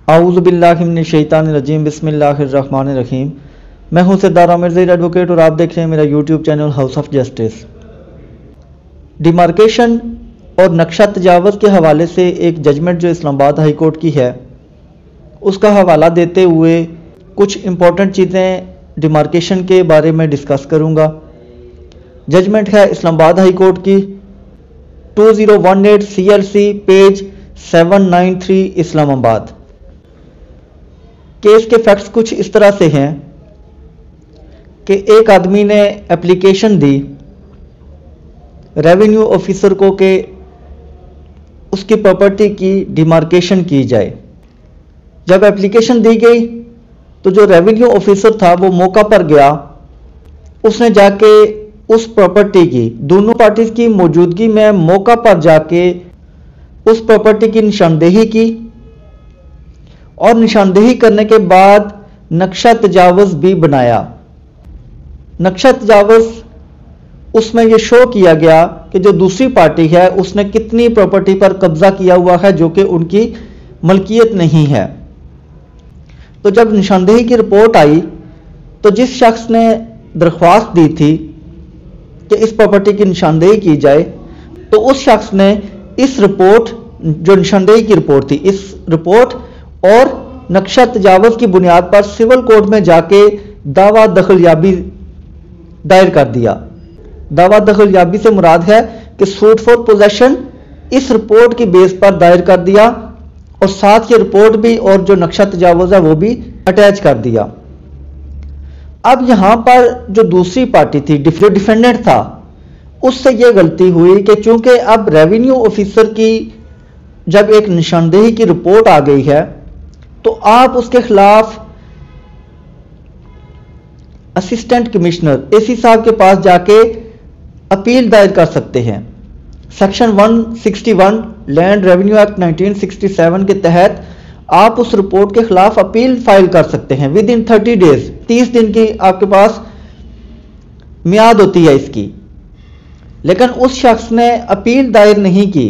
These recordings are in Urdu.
اعوذ باللہ من الشیطان الرجیم بسم اللہ الرحمن الرحیم۔ میں ہوں سردار عامر ظہیر ایڈوکیٹ اور آپ دیکھ رہے ہیں میرا YouTube channel house of justice. Demarcation اور نقشہ تجاوز کے حوالے سے ایک ججمنٹ جو اسلام آباد ہائی کورٹ کی ہے اس کا حوالہ دیتے ہوئے کچھ امپورٹنٹ چیزیں ڈیمارکیشن کے بارے میں ڈسکس کروں گا۔ ججمنٹ ہے اسلام آباد ہائی کورٹ کی 2018 CLC پیج 793 اسلام آباد۔ کیس کے فیکٹس کچھ اس طرح سے ہیں کہ ایک آدمی نے اپلیکیشن دی ریونیو آفیسر کو کہ اس کی پراپرٹی کی ڈیمارکیشن کی جائے۔ جب اپلیکیشن دی گئی تو جو ریونیو آفیسر تھا وہ موقع پر گیا، اس نے جا کے اس پراپرٹی کی دونوں پارٹیز کی موجودگی میں موقع پر جا کے اس پراپرٹی کی نشاندہی کی، اور نشاندہی کرنے کے بعد نقشہ تجاوز بھی بنایا۔ نقشہ تجاوز اس میں یہ شو کیا گیا کہ جو دوسری پارٹی ہے اس نے کتنی پراپرٹی پر قبضہ کیا ہوا ہے جو کہ ان کی ملکیت نہیں ہے۔ تو جب نشاندہی کی رپورٹ آئی تو جس شخص نے درخواست دی تھی کہ اس پراپرٹی کی نشاندہی کی جائے، تو اس شخص نے اس رپورٹ جو نشاندہی کی رپورٹ تھی، اس رپورٹ اور نقشہ تجاوز کی بنیاد پر سول کورٹ میں جا کے دعویٰ دخل یابی دائر کر دیا۔ دعویٰ دخل یابی سے مراد ہے کہ سوٹ فار پوزیشن اس رپورٹ کی بیس پر دائر کر دیا، اور ساتھ یہ رپورٹ بھی اور جو نقشہ تجاوز ہے وہ بھی اٹیچ کر دیا۔ اب یہاں پر جو دوسری پارٹی تھی، جو ڈیفینڈنٹ تھا، اس سے یہ غلطی ہوئی کہ چونکہ اب ریونیو آفیسر کی جب ایک نشاندہی کی رپورٹ آ گئی ہے تو آپ اس کے خلاف اسسٹنٹ کمشنر AC صاحب کے پاس جا کے اپیل دائر کر سکتے ہیں۔ سیکشن 161 لینڈ ریونیو ایکٹ 1967 کے تحت آپ اس رپورٹ کے خلاف اپیل فائل کر سکتے ہیں ود ان 30 days، 30 دن کی آپ کے پاس میعاد ہوتی ہے اس کی۔ لیکن اس شخص نے اپیل دائر نہیں کی،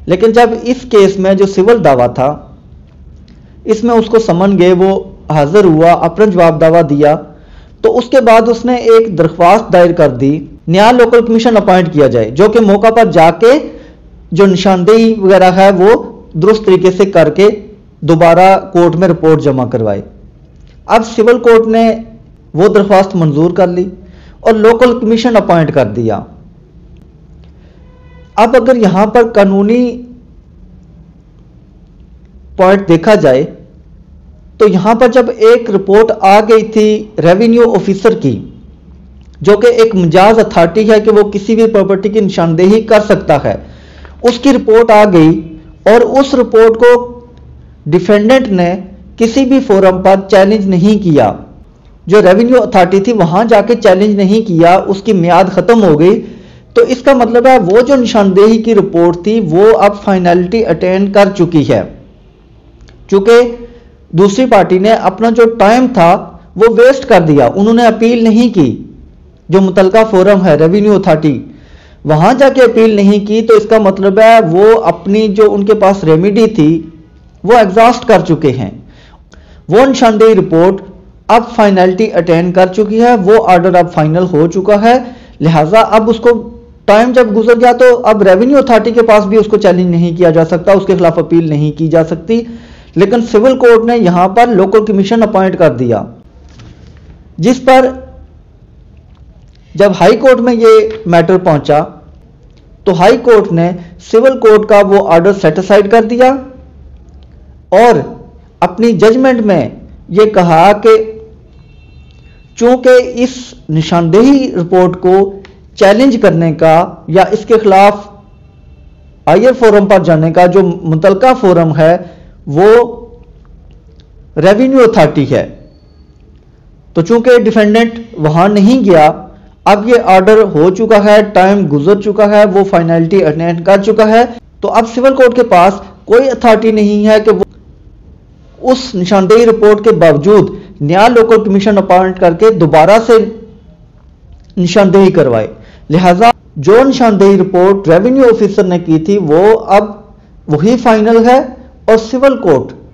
لیکن جب اس کیس میں جو سول دعویٰ تھا اس میں اس کو سمن گئے، وہ حاضر ہوا، اپنا جواب دعویٰ دیا، تو اس کے بعد اس نے ایک درخواست دائر کر دی نیا لوکل کمیشن اپوائنٹ کیا جائے، جو کہ موقع پر جا کے جو نشاندہی وغیرہ ہے وہ درست طریقے سے کر کے دوبارہ کورٹ میں رپورٹ جمع کروائے۔ اب سول کورٹ نے وہ درخواست منظور کر لی اور لوکل کمیشن اپوائنٹ کر دیا۔ اب اگر یہاں پر قانونی پوائنٹ دیکھا جائے تو یہاں پر جب ایک رپورٹ آ گئی تھی ریونیو آفیسر کی، جو کہ ایک مجاز اتھارٹی ہے کہ وہ کسی بھی پراپرٹی کی نشاندہی کر سکتا ہے، اس کی رپورٹ آ گئی اور اس رپورٹ کو ڈیفینڈنٹ نے کسی بھی فورم پر چیلنج نہیں کیا، جو ریونیو اتھارٹی تھی وہاں جا کے چیلنج نہیں کیا، اس کی میعاد ختم ہو گئی، تو اس کا مطلب ہے وہ جو نشاندہی کی رپورٹ تھی وہ اب فائنلٹی اٹین کر چکی ہے، چونکہ دوسری پارٹی نے اپنا جو ٹائم تھا وہ ویسٹ کر دیا، انہوں نے اپیل نہیں کی، جو متعلقہ فورم ہے ریونیو اتھارٹی وہاں جا کے اپیل نہیں کی، تو اس کا مطلب ہے وہ اپنی جو ان کے پاس ریمیڈی تھی وہ ایگزاسٹ کر چکے ہیں، وہ نشاندہی رپورٹ اب فائنلٹی اٹین کر چکی ہے، وہ آرڈر اب فائنل ہو چکا ہے، لہٰذا اب اس کو ٹائم جب گزر گیا تو اب ریونیو اتھارٹی کے پاس بھی اس کو چیلنج نہیں کیا جا سکتا، اس کے خلاف اپیل نہیں کی جا سکتی، لیکن سول کورٹ نے یہاں پر لوکل کمیشن اپوائنٹ کر دیا، جس پر جب ہائی کورٹ میں یہ میٹر پہنچا تو ہائی کورٹ نے سول کورٹ کا وہ آرڈر سیٹ اسائیڈ کر دیا اور اپنی ججمنٹ میں یہ کہا کہ چونکہ اس نشاندہی رپورٹ کو چیلنج کرنے کا یا اس کے خلاف ہائر فورم پر جانے کا جو متعلقہ فورم ہے وہ ریونیو اتھارٹی ہے، تو چونکہ ڈیفینڈنٹ وہاں نہیں گیا، اب یہ آرڈر ہو چکا ہے، ٹائم گزر چکا ہے، وہ فائنلٹی اٹین کر چکا ہے، تو اب سول کورٹ کے پاس کوئی اتھارٹی نہیں ہے کہ وہ اس نشاندہی رپورٹ کے باوجود نیا لوکل کمیشن اپوائنٹ کر کے دوبارہ سے نشاندہی کروائے، لہذا جو نشاندہی رپورٹ ریونیو آفیسر نے کی تھی وہ اب وہی فائنل ہے، اور سول کورٹ